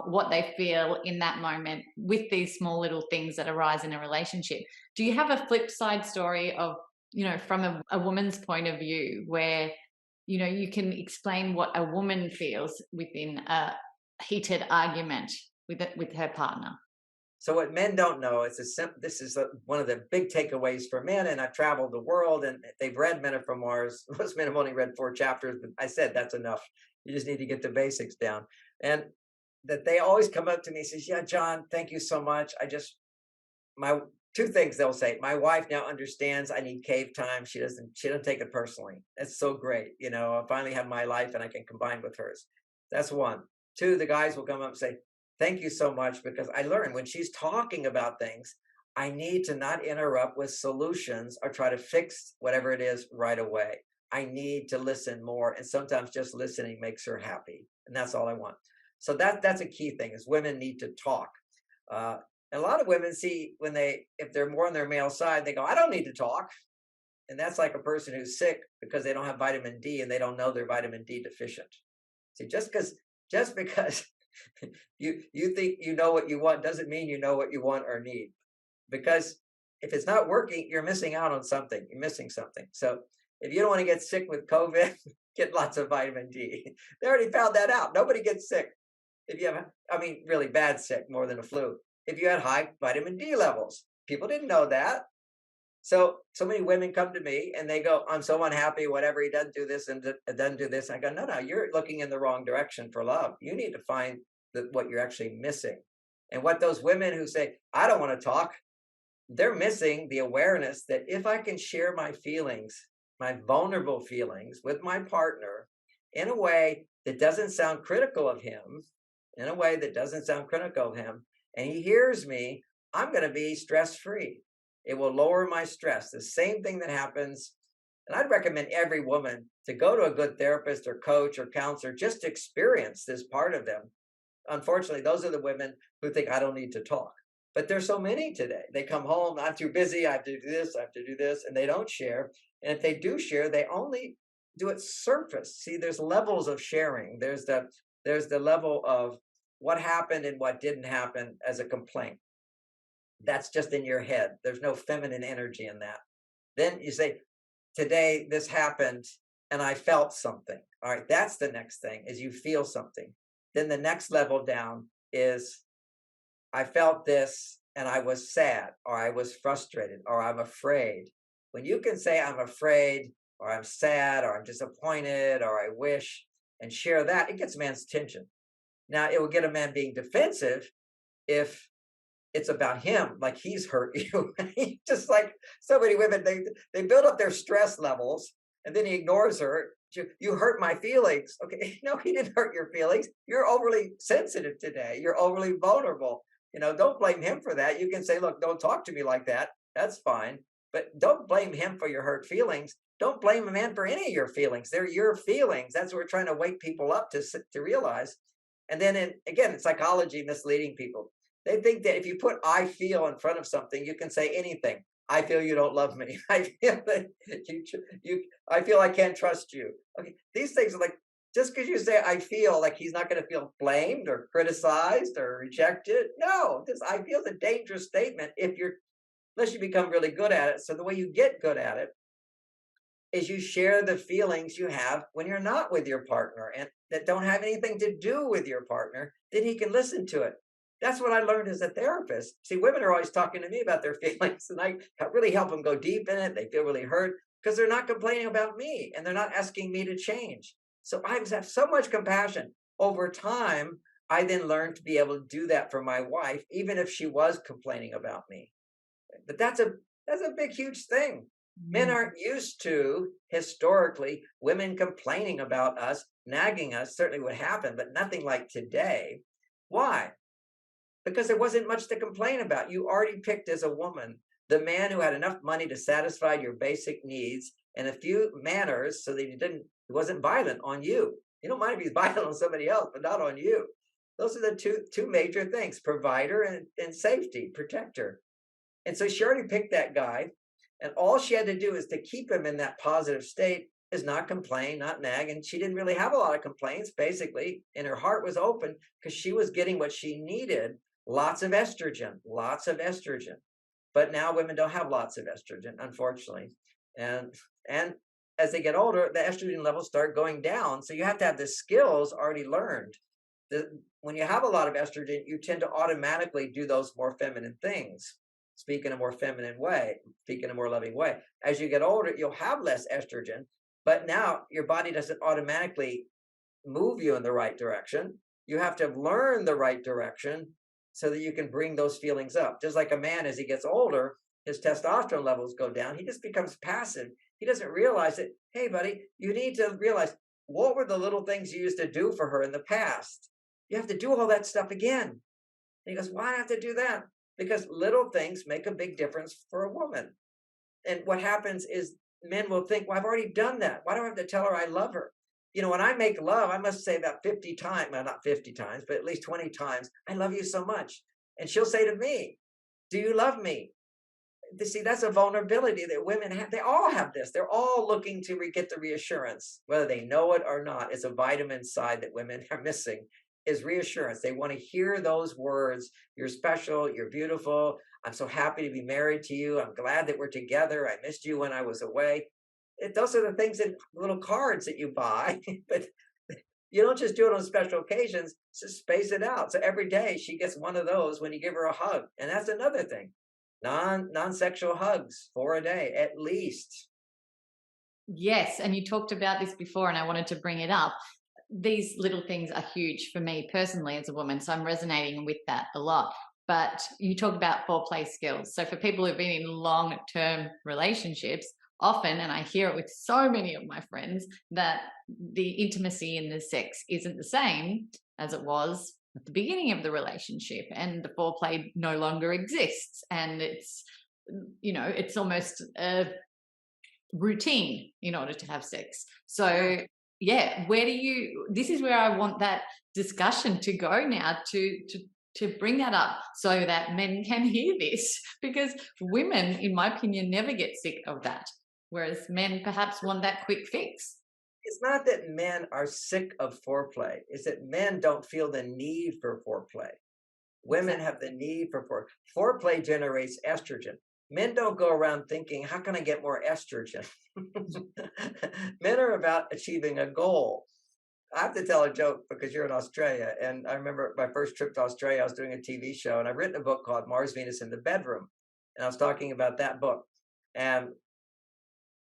what they feel in that moment with these small little things that arise in a relationship. Do you have a flip side story of, from a woman's point of view where, you can explain what a woman feels within a heated argument with her partner? So what men don't know is this is one of the big takeaways for men. And I've traveled the world and they've read Men Are From Mars. Most men have only read 4 chapters, but I said that's enough. You just need to get the basics down. And that they always come up to me and says, yeah, John, thank you so much. My 2 things they'll say. My wife now understands I need cave time. She doesn't take it personally. That's so great. I finally have my life and I can combine with hers. That's 1. 2, the guys will come up and say, thank you so much, because I learned when she's talking about things, I need to not interrupt with solutions or try to fix whatever it is right away. I need to listen more. And sometimes just listening makes her happy. And that's all I want. So that's a key thing, is women need to talk. And a lot of women see if they're more on their male side, they go, I don't need to talk. And that's like a person who's sick because they don't have vitamin D and they don't know they're vitamin D deficient. See, just because you think you know what you want doesn't mean you know what you want or need. Because if it's not working, you're missing out on something. You're missing something. So if you don't want to get sick with COVID, get lots of vitamin D. They already found that out. Nobody gets sick if you have, really bad sick, more than a flu, if you had high vitamin D levels. People didn't know that. So many women come to me and they go, I'm so unhappy, whatever, he doesn't do this and doesn't do this. I go, no, you're looking in the wrong direction for love. You need to find what you're actually missing. And what those women who say, I don't want to talk, they're missing the awareness that if I can share my feelings, my vulnerable feelings with my partner in a way that doesn't sound critical of him, in a way that doesn't sound critical of him, and he hears me, I'm going to be stress free. It will lower my stress. The same thing that happens. And I'd recommend every woman to go to a good therapist or coach or counselor just to experience this part of them. Unfortunately, those are the women who think I don't need to talk. But there's so many today. They come home, I'm too busy, I have to do this, I have to do this, and they don't share. And if they do share, they only do it surface. See, there's levels of sharing. There's the level of what happened and what didn't happen as a complaint. That's just in your head. There's no feminine energy in that. Then you say, today this happened and I felt something. All right, that's the next thing, is you feel something. Then the next level down is, I felt this and I was sad, or I was frustrated, or I'm afraid. When you can say I'm afraid, or I'm sad, or I'm disappointed, or I wish, and share that, it gets a man's attention. Now, it will get a man being defensive if it's about him, like he's hurt you. Just like so many women, they build up their stress levels, and then he ignores her. You hurt my feelings. Okay, no, he didn't hurt your feelings. You're overly sensitive today. You're overly vulnerable. Don't blame him for that. You can say, look, don't talk to me like that. That's fine. But don't blame him for your hurt feelings. Don't blame a man for any of your feelings. They're your feelings. That's what we're trying to wake people up to realize. And then again, in psychology, misleading people. They think that if you put I feel in front of something, you can say anything. I feel you don't love me. I feel that I feel I can't trust you. Okay, these things are like, just because you say I feel, like he's not going to feel blamed or criticized or rejected. No, this I feel is a dangerous statement unless you become really good at it. So the way you get good at it is you share the feelings you have when you're not with your partner and that don't have anything to do with your partner, then he can listen to it. That's what I learned as a therapist. See, women are always talking to me about their feelings, and I really help them go deep in it. They feel really hurt because they're not complaining about me and they're not asking me to change. So I have so much compassion. Over time, I then learned to be able to do that for my wife, even if she was complaining about me. But that's a big, huge thing. Men aren't used to, historically, women complaining about us, nagging us. Certainly would happen, but nothing like today. Why? Because there wasn't much to complain about. You already picked as a woman the man who had enough money to satisfy your basic needs and a few manners so that he wasn't violent on you. You don't mind if he's violent on somebody else, but not on you. Those are the two major things: provider and safety, protector. And so she already picked that guy. And all she had to do is to keep him in that positive state, is not complain, not nag. And she didn't really have a lot of complaints, basically. And her heart was open because she was getting what she needed. Lots of estrogen. But now women don't have lots of estrogen, unfortunately. And as they get older, the estrogen levels start going down. So you have to have the skills already learned. When you have a lot of estrogen, you tend to automatically do those more feminine things. Speak in a more feminine way, speak in a more loving way. As you get older, you'll have less estrogen, but now your body doesn't automatically move you in the right direction. You have to learn the right direction so that you can bring those feelings up. Just like a man, as he gets older, his testosterone levels go down. He just becomes passive. He doesn't realize that, hey, buddy, you need to realize, what were the little things you used to do for her in the past? You have to do all that stuff again. And he goes, why do I have to do that? Because little things make a big difference for a woman. And what happens is men will think, well, I've already done that. Why do I have to tell her I love her? When I make love, I must say about 50 times, well, not 50 times, but at least 20 times, I love you so much. And she'll say to me, do you love me? See, that's a vulnerability that women have. They all have this. They're all looking to get the reassurance, whether they know it or not. It's a vitamin side that women are missing, is reassurance. They want to hear those words. You're special. You're beautiful. I'm so happy to be married to you. I'm glad that we're together. I missed you when I was away. Those are the things in little cards that you buy, but you don't just do it on special occasions. Just space it out. So every day she gets one of those when you give her a hug. And that's another thing. Non-sexual hugs, 4 a day, at least. Yes. And you talked about this before, and I wanted to bring it up. These little things are huge for me personally as a woman. So I'm resonating with that a lot. But you talk about foreplay skills. So for people who've been in long-term relationships, often, and I hear it with so many of my friends, that the intimacy in the sex isn't the same as it was at the beginning of the relationship, and the foreplay no longer exists, and it's, you know, it's almost a routine in order to have sex. So yeah, this is where I want that discussion to go now, to bring that up so that men can hear this, because women, in my opinion, never get sick of that, whereas men perhaps want that quick fix. It's not that men are sick of foreplay. It's that men don't feel the need for foreplay. Women have the need for foreplay. Foreplay generates estrogen. Men don't go around thinking, how can I get more estrogen? Men are about achieving a goal. I have to tell a joke because you're in Australia. And I remember my first trip to Australia, I was doing a TV show, and I've written a book called Mars, Venus in the Bedroom. And I was talking about that book. And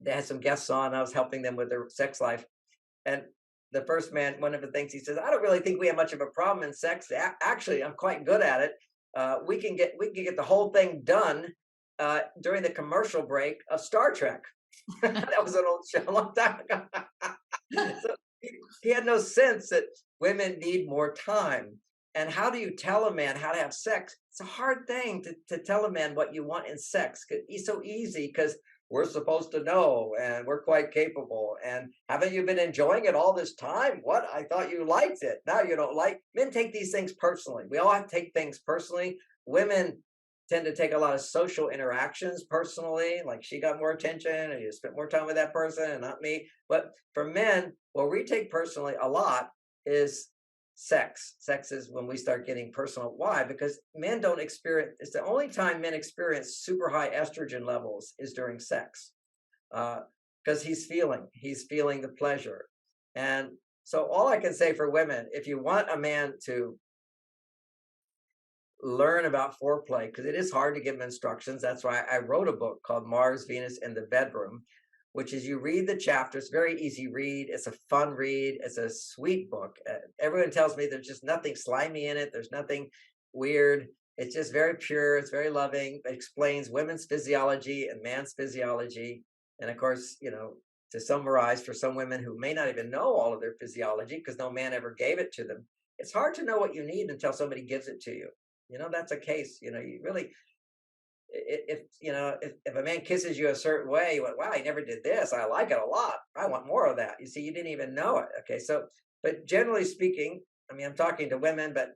they had some guests on. I was helping them with their sex life. And the first man, one of the things he says, I don't really think we have much of a problem in sex. Actually, I'm quite good at it. We can get the whole thing done during the commercial break of Star Trek. That was an old show a long time ago. So he had no sense that women need more time. And how do you tell a man how to have sex? It's a hard thing to tell a man what you want in sex. It's so easy because we're supposed to know and we're quite capable. And haven't you been enjoying it all this time? What? I thought you liked it. Now you don't like. Men take these things personally. We all have to take things personally. Women tend to take a lot of social interactions personally, like she got more attention and you spent more time with that person and not me. But for men, what we take personally a lot is sex. Sex is when we start getting personal. Why? Because men don't experience, it's the only time men experience super high estrogen levels is during sex. Because he's feeling the pleasure. And so all I can say for women, if you want a man to learn about foreplay, because it is hard to give them instructions. That's why I wrote a book called Mars, Venus in the Bedroom, which is you read the chapters, very easy read. It's a fun read. It's a sweet book. Everyone tells me there's just nothing slimy in it. There's nothing weird. It's just very pure. It's very loving. It explains women's physiology and man's physiology. And of course, you know, to summarize, for some women who may not even know all of their physiology because no man ever gave it to them, it's hard to know what you need until somebody gives it to you. You know, that's a case, you know, you really, if a man kisses you a certain way, you went, wow, he never did this. I like it a lot. I want more of that. You see, you didn't even know it. Okay. So, but generally speaking, I mean, I'm talking to women, but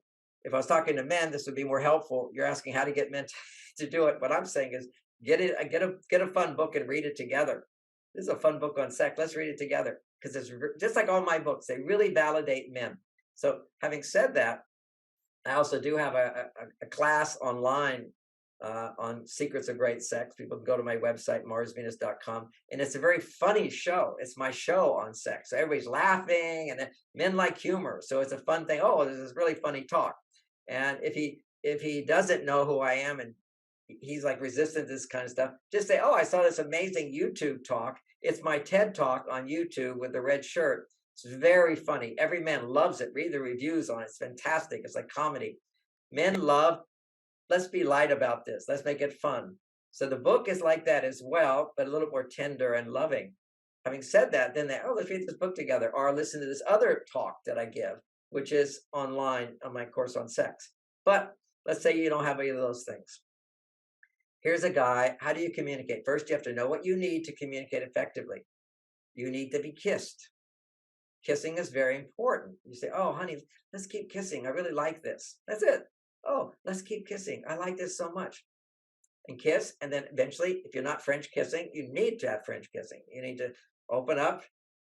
if I was talking to men, this would be more helpful. You're asking how to get men to do it. What I'm saying is get a fun book and read it together. This is a fun book on sex. Let's read it together. Because it's just like all my books, they really validate men. So having said that, I also do have a class online on secrets of great sex. People can go to my website, marsvenus.com. And it's a very funny show. It's my show on sex. So everybody's laughing and men like humor. So it's a fun thing. Oh, this is really funny talk. And if he doesn't know who I am and he's like resistant to this kind of stuff, just say, oh, I saw this amazing YouTube talk. It's my TED talk on YouTube with the red shirt. It's very funny. Every man loves it. Read the reviews on it. It's fantastic. It's like comedy. Men love, let's be light about this. Let's make it fun. So the book is like that as well, but a little more tender and loving. Having said that, then let's read this book together or listen to this other talk that I give, which is online on my course on sex. But let's say you don't have any of those things. Here's a guy. How do you communicate? First, you have to know what you need to communicate effectively. You need to be kissed. Kissing is very important. You say, oh, honey, let's keep kissing. I really like this. That's it. Oh, let's keep kissing. I like this so much. And kiss. And then eventually, if you're not French kissing, you need to have French kissing. You need to open up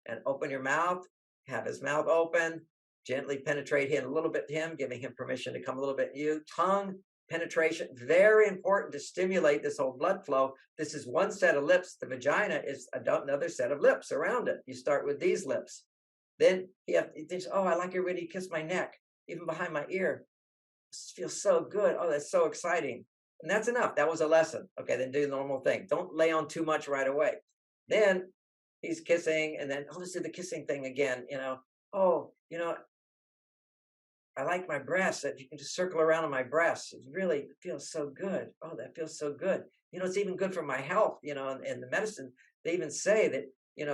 and open your mouth, have his mouth open, gently penetrate him a little bit to him, giving him permission to come a little bit to you. Tongue penetration, very important to stimulate this whole blood flow. This is one set of lips. The vagina is another set of lips around it. You start with these lips. Then he thinks, oh, I like it when you kiss my neck, even behind my ear. This feels so good. Oh, that's so exciting. And that's enough. That was a lesson. Okay, then do the normal thing. Don't lay on too much right away. Then he's kissing, and then, let's do the kissing thing again. I like my breasts. If you can just circle around on my breasts, it really feels so good. Oh, that feels so good. It's even good for my health, and the medicine, they even say that,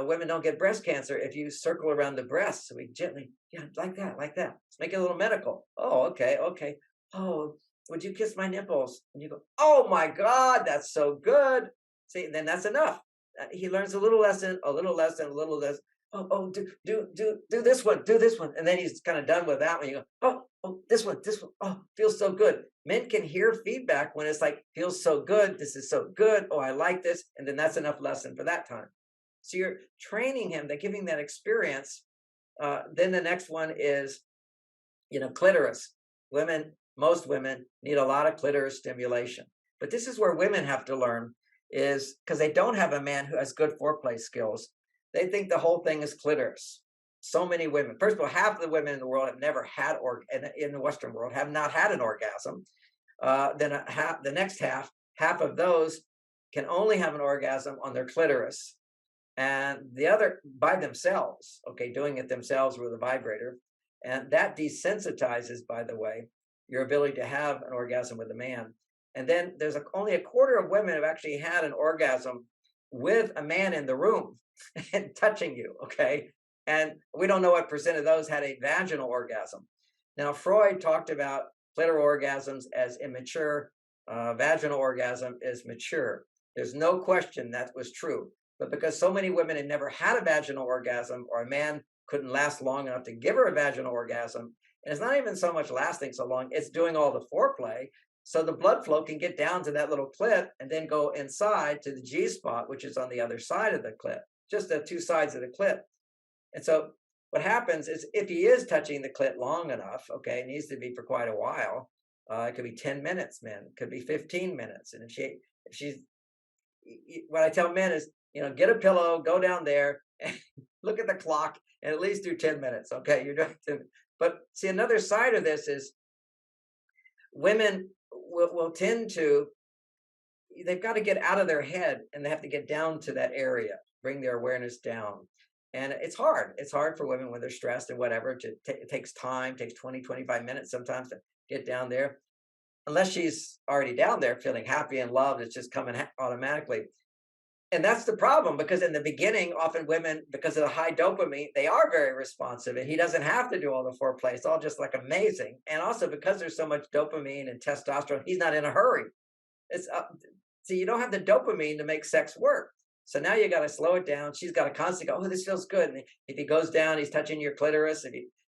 women don't get breast cancer if you circle around the breast. So we gently, yeah, like that. Let's make it a little medical. Oh, okay. Oh, would you kiss my nipples? And you go, oh my God, that's so good. See, then that's enough. He learns a little lesson, a little lesson, a little lesson. Oh, do this one, and then he's kind of done with that one. You go, oh, this one, oh, feels so good. Men can hear feedback when it's like, feels so good. This is so good. Oh, I like this, and then that's enough lesson for that time. So you're training him, they're giving that experience. Then the next one is, clitoris. Most women need a lot of clitoris stimulation, but this is where women have to learn, is because they don't have a man who has good foreplay skills. They think the whole thing is clitoris. So many women, first of all, half of the women in the world have never had, in the Western world, have not had an orgasm. Then the next half of those can only have an orgasm on their clitoris. And the other by themselves, doing it themselves with a vibrator. And that desensitizes, by the way, your ability to have an orgasm with a man. And then there's only a quarter of women have actually had an orgasm with a man in the room and touching you, And we don't know what percent of those had a vaginal orgasm. Now, Freud talked about clitoral orgasms as immature. Vaginal orgasm is mature. There's no question that was true. But because so many women had never had a vaginal orgasm, or a man couldn't last long enough to give her a vaginal orgasm, and it's not even so much lasting so long, it's doing all the foreplay. So the blood flow can get down to that little clit and then go inside to the G spot, which is on the other side of the clit, just the two sides of the clit. And so what happens is, if he is touching the clit long enough, it needs to be for quite a while. It could be 10 minutes, men. It could be 15 minutes. And if she's, what I tell men is, get a pillow, go down there, and look at the clock, and at least do 10 minutes. You're doing 10. But see, another side of this is, women will tend to, they've got to get out of their head, and they have to get down to that area, bring their awareness down. And it's hard. It's hard for women when they're stressed and whatever. It takes time, takes 20, 25 minutes sometimes to get down there. Unless she's already down there feeling happy and loved, it's just coming automatically. And that's the problem, because in the beginning, often women, because of the high dopamine, they are very responsive, and he doesn't have to do all the foreplay. It's all just like amazing. And also because there's so much dopamine and testosterone, he's not in a hurry. So you don't have the dopamine to make sex work. So now you got to slow it down. She's got to constantly go, oh, this feels good. And if he goes down, he's touching your clitoris.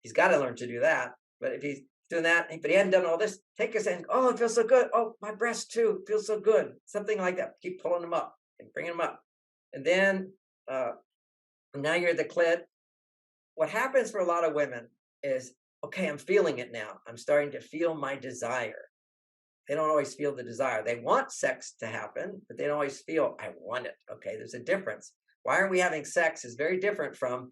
He's got to learn to do that. But if he's doing that, but he hadn't done all this, take his hand, oh, it feels so good. Oh, my breast too, it feels so good. Something like that. Keep pulling them up and bringing them up. And then now you're at the clit. What happens for a lot of women is, I'm feeling it now. I'm starting to feel my desire. They don't always feel the desire. They want sex to happen, but they don't always feel, I want it. There's a difference. Why aren't we having sex is very different from,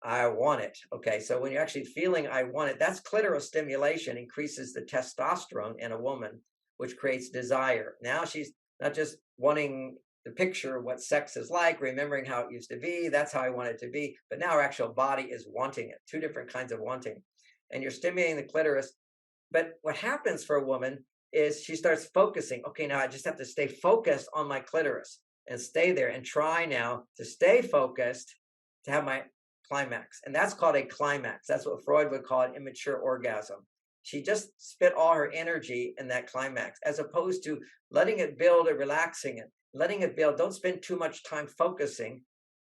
I want it. So when you're actually feeling I want it, that's clitoral stimulation, increases the testosterone in a woman, which creates desire. Now she's not just wanting the picture of what sex is like, remembering how it used to be, that's how I want it to be, but now her actual body is wanting it. Two different kinds of wanting. And you're stimulating the clitoris. But what happens for a woman is she starts focusing. Now I just have to stay focused on my clitoris and stay there and try now to stay focused to have my climax. And that's called a climax. That's what Freud would call an immature orgasm. She just spent all her energy in that climax, as opposed to letting it build and relaxing it, letting it build. Don't spend too much time focusing.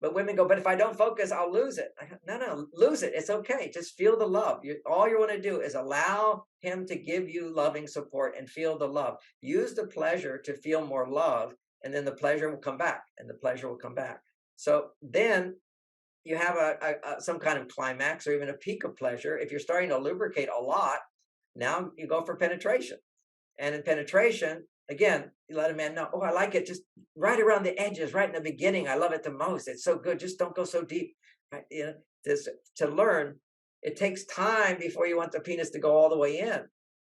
But women go, but if I don't focus, I'll lose it. No, lose it. It's okay. Just feel the love. All you want to do is allow him to give you loving support and feel the love. Use the pleasure to feel more love, and then the pleasure will come back, and the pleasure will come back. So then you have some kind of climax, or even a peak of pleasure. If you're starting to lubricate a lot, now you go for penetration. And in penetration, again, you let a man know, oh, I like it just right around the edges, right in the beginning. I love it the most. It's so good. Just don't go so deep. Right? To learn, it takes time before you want the penis to go all the way in.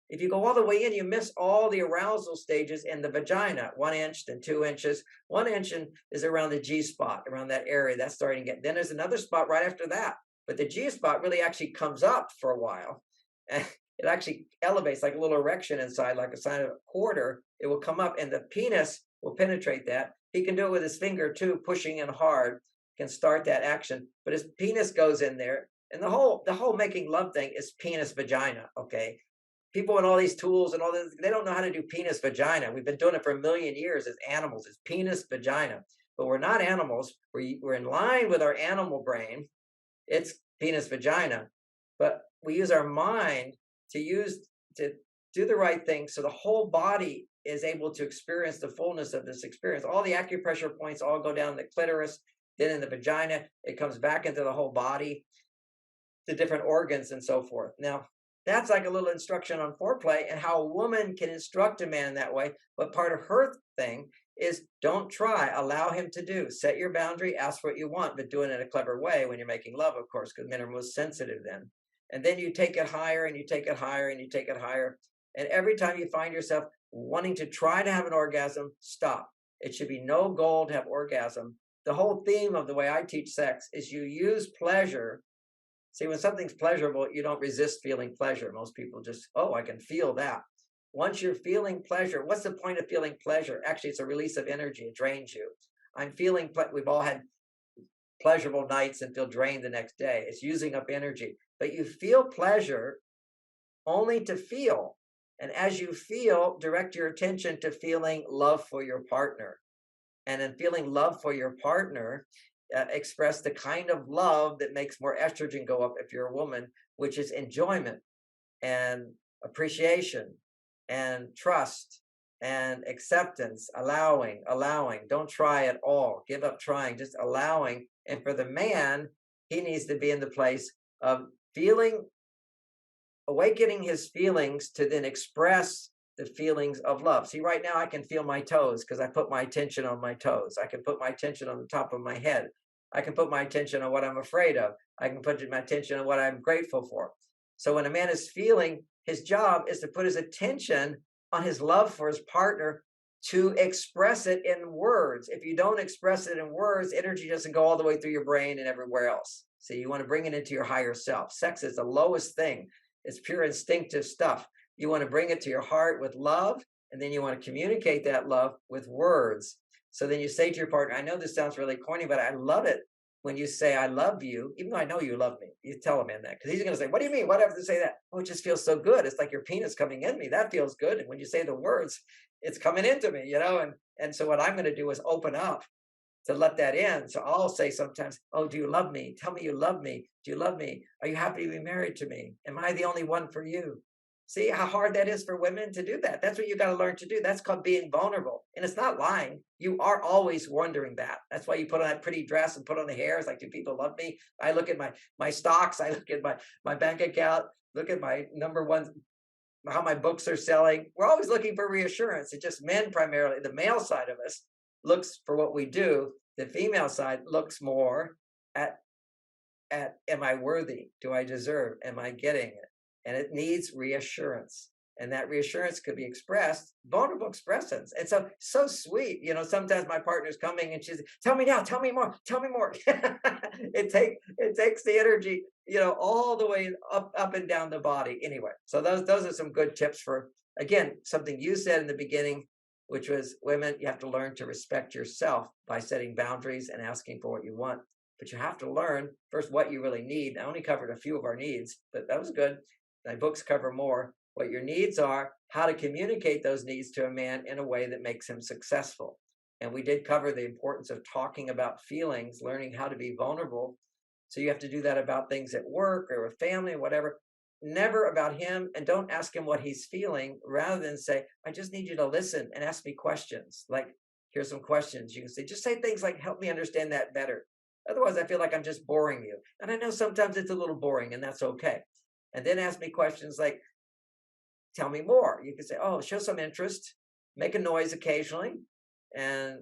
If you go all the way in, you miss all the arousal stages in the vagina, 1 inch, then 2 inches. 1 inch is around the G spot, around that area. That's starting to get, then there's another spot right after that. But the G spot really actually comes up for a while. And it actually elevates like a little erection inside, like a sign of a quarter. It will come up and the penis will penetrate that. He can do it with his finger too, pushing in hard, can start that action. But his penis goes in there. And the whole making love thing is penis vagina, okay? People and all these tools and all this, they don't know how to do penis vagina. We've been doing it for a million years as animals. It's penis vagina. But we're not animals. We're in line with our animal brain. It's penis vagina. But we use our mind to do the right thing so the whole body is able to experience the fullness of this experience. All the acupressure points all go down the clitoris, then in the vagina, it comes back into the whole body, the different organs and so forth. Now, that's like a little instruction on foreplay and how a woman can instruct a man that way. But part of her thing is don't try, allow him to do. Set your boundary, ask what you want, but do it in a clever way when you're making love, of course, because men are most sensitive then. And then you take it higher and you take it higher and you take it higher. And every time you find yourself wanting to try to have an orgasm, stop. It should be no goal to have orgasm. The whole theme of the way I teach sex is you use pleasure. See, when something's pleasurable, you don't resist feeling pleasure. Most people just, oh, I can feel that. Once you're feeling pleasure, what's the point of feeling pleasure? Actually, it's a release of energy. It drains you. I'm feeling, we've all had pleasurable nights and feel drained the next day. It's using up energy. But you feel pleasure only to feel. And as you feel, direct your attention to feeling love for your partner. And in feeling love for your partner, express the kind of love that makes more estrogen go up if you're a woman, which is enjoyment and appreciation and trust and acceptance, allowing. Don't try at all. Give up trying, just allowing. And for the man, he needs to be in the place of feeling, awakening his feelings to then express the feelings of love. See, right now I can feel my toes because I put my attention on my toes. I can put my attention on the top of my head. I can put my attention on what I'm afraid of. I can put my attention on what I'm grateful for. So when a man is feeling, his job is to put his attention on his love for his partner to express it in words. If you don't express it in words, energy doesn't go all the way through your brain and everywhere else. So you want to bring it into your higher self. Sex is the lowest thing. It's pure instinctive stuff. You want to bring it to your heart with love, and then you want to communicate that love with words. So then you say to your partner, I know this sounds really corny, but I love it when you say, I love you, even though I know you love me. You tell a man that, because he's going to say, what do you mean? Why do I have to say that? Oh, it just feels so good. It's like your penis coming in me. That feels good. And when you say the words, it's coming into me, And so what I'm going to do is open up to let that in. So I'll say sometimes, oh, do you love me? Tell me you love me. Do you love me? Are you happy to be married to me? Am I the only one for you? See how hard that is for women to do that. That's what you got to learn to do. That's called being vulnerable. And it's not lying. You are always wondering that. That's why you put on that pretty dress and put on the hair. It's like, do people love me? I look at my stocks. I look at my bank account, look at my number one, how my books are selling. We're always looking for reassurance. It's just men primarily. The male side of us looks for what we do. The female side looks more at am I worthy? Do I deserve? Am I getting it? And it needs reassurance. And that reassurance could be expressed, vulnerable expressions. And so sweet. Sometimes my partner's coming and she's, tell me now, tell me more. It takes the energy, all the way up and down the body. Anyway, so those are some good tips for, again, something you said in the beginning, which was women, you have to learn to respect yourself by setting boundaries and asking for what you want. But you have to learn first what you really need. I only covered a few of our needs, but that was good. My books cover more. What your needs are, how to communicate those needs to a man in a way that makes him successful. And we did cover the importance of talking about feelings, learning how to be vulnerable. So you have to do that about things at work or with family or whatever. Never about him, and don't ask him what he's feeling. Rather than say, I just need you to listen and ask me questions. Like, here's some questions. You can say, just say things like, help me understand that better. Otherwise, I feel like I'm just boring you. And I know sometimes it's a little boring, and that's okay. And then ask me questions like, tell me more. You can say, oh, show some interest, make a noise occasionally. And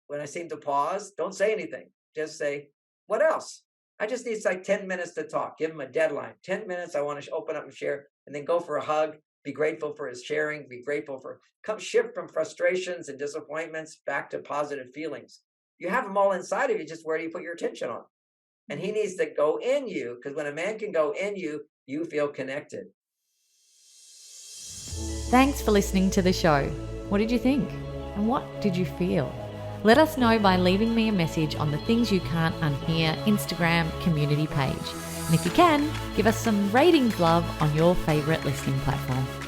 when I seem to pause, don't say anything. Just say, what else? I just need like 10 minutes to talk. Give him a deadline. 10 minutes, I want to open up and share, and then go for a hug. Be grateful for his sharing. Be grateful for, come shift from frustrations and disappointments back to positive feelings. You have them all inside of you, just where do you put your attention on? And he needs to go in you, because when a man can go in you, you feel connected. Thanks for listening to the show. What did you think? And what did you feel? Let us know by leaving me a message on the Things You Can't Unhear Instagram community page. And if you can, give us some ratings love on your favourite listening platform.